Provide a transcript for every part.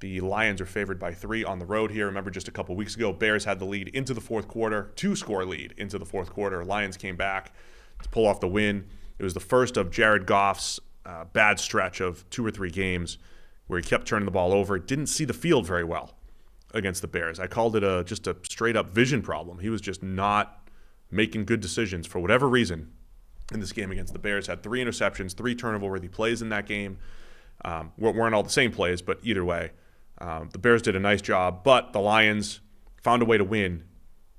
The Lions are favored by 3 on the road here. Remember, just a couple weeks ago, Bears had the lead into the fourth quarter, 2-score lead into the fourth quarter. Lions came back to pull off the win. It was the first of Jared Goff's bad stretch of 2 or 3 games where he kept turning the ball over. Didn't see the field very well against the Bears. I called it just a straight-up vision problem. He was just not making good decisions for whatever reason in this game against the Bears. Had 3 interceptions, 3 turnover-worthy plays in that game. Weren't all the same plays, but either way, the Bears did a nice job. But the Lions found a way to win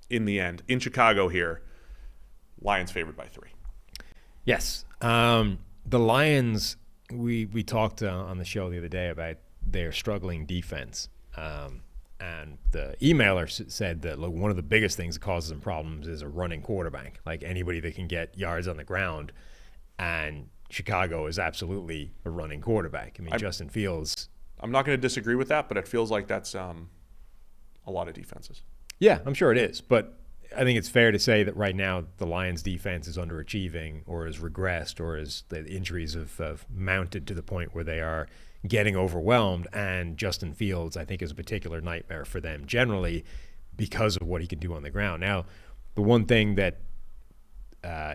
in the end. In Chicago here, Lions favored by 3. Yes. The Lions, we talked on the show the other day about their struggling defense. And the emailer said that, look, one of the biggest things that causes them problems is a running quarterback, like anybody that can get yards on the ground. And Chicago is absolutely a running quarterback. I mean, Justin Fields. I'm not going to disagree with that, but it feels like that's a lot of defenses. Yeah, I'm sure it is. But I think it's fair to say that right now the Lions defense is underachieving or has regressed or the injuries have mounted to the point where they are getting overwhelmed. And Justin Fields, I think, is a particular nightmare for them generally because of what he can do on the ground. Now, the one thing that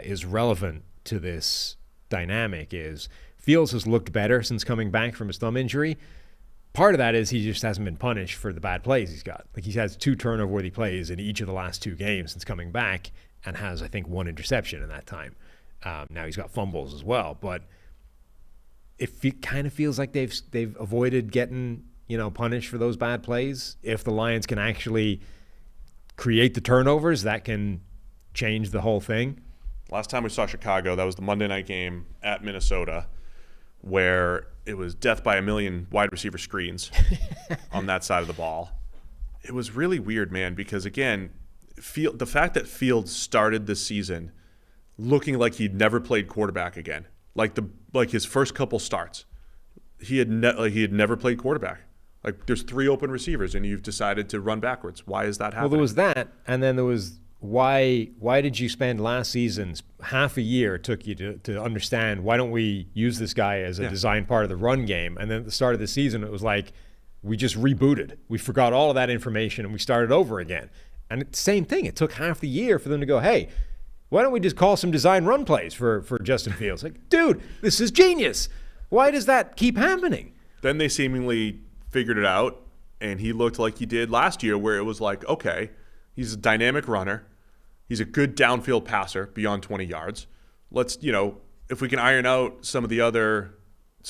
is relevant to this dynamic is Fields has looked better since coming back from his thumb injury. Part of that is he just hasn't been punished for the bad plays he's got. Like, he has 2 turnover-worthy plays in each of the last 2 games since coming back and has, I think, 1 interception in that time. Now he's got fumbles as well, but it kind of feels like they've avoided getting, punished for those bad plays. If the Lions can actually create the turnovers, that can change the whole thing. Last time we saw Chicago, that was the Monday night game at Minnesota, where it was death by a million wide receiver screens on that side of the ball. It was really weird, man, because, again, the fact that Fields started this season looking like he'd never played quarterback again, like his first couple starts, he had never played quarterback. Like, there's 3 open receivers, and you've decided to run backwards. Why is that happening? Well, there was that, and then there was why did you spend last season's half a year it took you to understand why don't we use this guy as a design part of the run game? And then at the start of the season, it was like we just rebooted. We forgot all of that information, and we started over again. And it's the same thing. It took half the year for them to go, hey, why don't we just call some design run plays for Justin Fields? Like, dude, this is genius. Why does that keep happening? Then they seemingly figured it out, and he looked like he did last year, where it was like, okay, he's a dynamic runner. He's a good downfield passer beyond 20 yards. Let's, if we can iron out some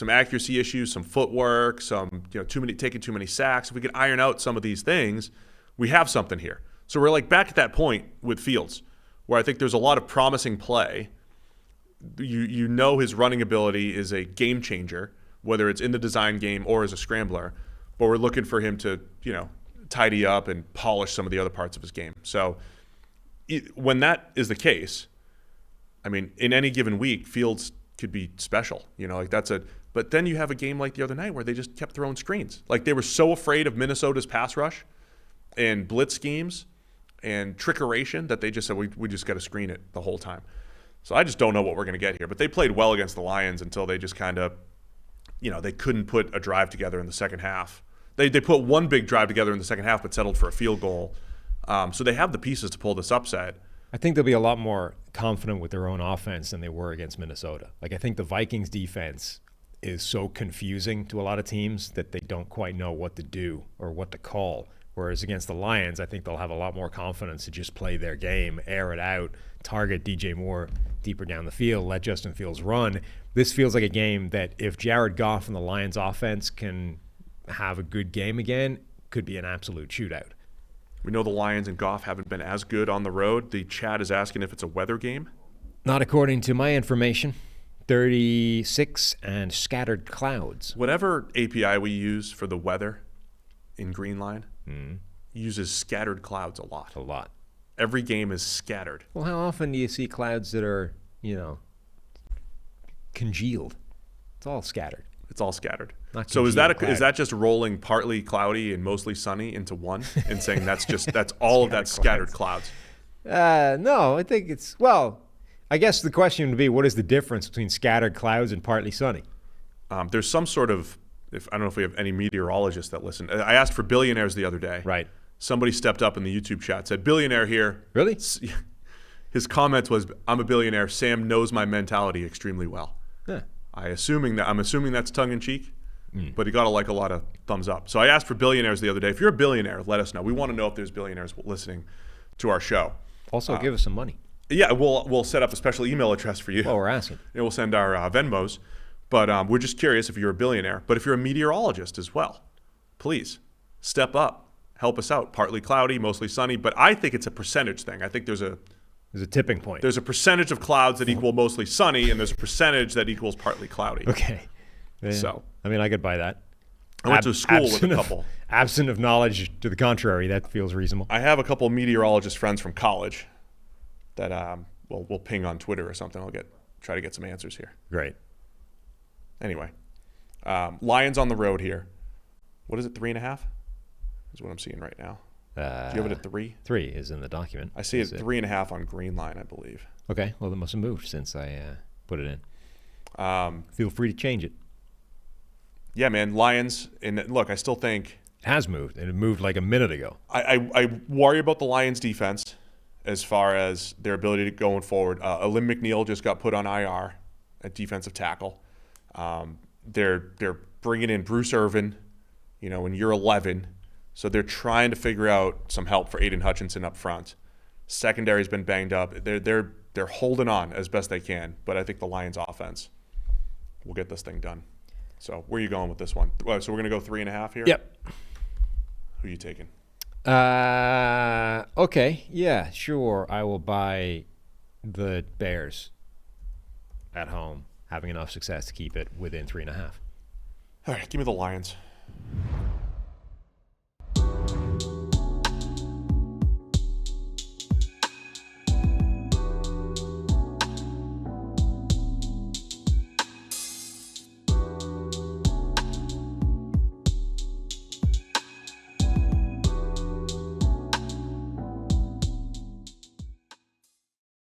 accuracy issues, some footwork, taking too many sacks, if we can iron out some of these things, we have something here. So we're like back at that point with Fields, where I think there's a lot of promising play. His running ability is a game changer, whether it's in the design game or as a scrambler, but we're looking for him to, tidy up and polish some of the other parts of his game. So when that is the case, I mean, in any given week, Fields could be special. But then you have a game like the other night where they just kept throwing screens. Like, they were so afraid of Minnesota's pass rush and blitz schemes and trickeration that they just said, we just got to screen it the whole time. So I just don't know what we're going to get here. But they played well against the Lions until they just kind of, they couldn't put a drive together in the second half. They put one big drive together in the second half but settled for a field goal. So they have the pieces to pull this upset. I think they'll be a lot more confident with their own offense than they were against Minnesota. Like, I think the Vikings defense is so confusing to a lot of teams that they don't quite know what to do or what to call. Whereas against the Lions, I think they'll have a lot more confidence to just play their game, air it out, target DJ Moore deeper down the field, let Justin Fields run. This feels like a game that if Jared Goff and the Lions offense can have a good game again, could be an absolute shootout. We know the Lions and Goff haven't been as good on the road. The chat is asking if it's a weather game. Not according to my information. 36 and scattered clouds. Whatever API we use for the weather in Greenline uses scattered clouds a lot. A lot. Every game is scattered. Well, how often do you see clouds that are, congealed? It's all scattered. It's all scatteed. So is that just rolling partly cloudy and mostly sunny into one and saying that's all of that scattered clouds? No, I think I guess the question would be, what is the difference between scattered clouds and partly sunny? There's some sort of I don't know if we have any meteorologists that listen. I asked for billionaires the other day. Right. Somebody stepped up in the YouTube chat, said, billionaire here. Really? His comment was, I'm a billionaire. Sam knows my mentality extremely well. Yeah. I'm assuming that's tongue in cheek, but he got a lot of thumbs up. So I asked for billionaires the other day. If you're a billionaire, let us know. We want to know if there's billionaires listening to our show. Also, give us some money. Yeah, we'll set up a special email address for you. Well, we're asking. And we'll send our Venmos. But we're just curious if you're a billionaire. But if you're a meteorologist as well, please step up. Help us out. Partly cloudy, mostly sunny. But I think it's a percentage thing. I think there's a tipping point. There's a percentage of clouds that equal mostly sunny, and there's a percentage that equals partly cloudy. Okay. Yeah. So, I mean, I could buy that. I went to school with a couple. Absent of knowledge to the contrary, that feels reasonable. I have a couple meteorologist friends from college that we'll ping on Twitter or something. I'll try to get some answers here. Great. Anyway, Lions on the road here. What is it, 3.5? Is what I'm seeing right now. Do you have it at 3? 3 is in the document. I see it 3.5 on Green Line, I believe. Okay, well, it must have moved since I put it in. Feel free to change it. Yeah, man, Lions. And look, I still think it has moved, and it moved like a minute ago. I worry about the Lions' defense as far as their ability to going forward. Alim McNeil just got put on IR at defensive tackle. They're bringing in Bruce Irvin, in year 11. So they're trying to figure out some help for Aiden Hutchinson up front. Secondary's been banged up. They're holding on as best they can, but I think the Lions offense will get this thing done. So where are you going with this one? So we're going to go 3.5 here? Yep. Who are you taking? Okay. Yeah, sure. I will buy the Bears at home, having enough success to keep it within 3.5. All right, give me the Lions.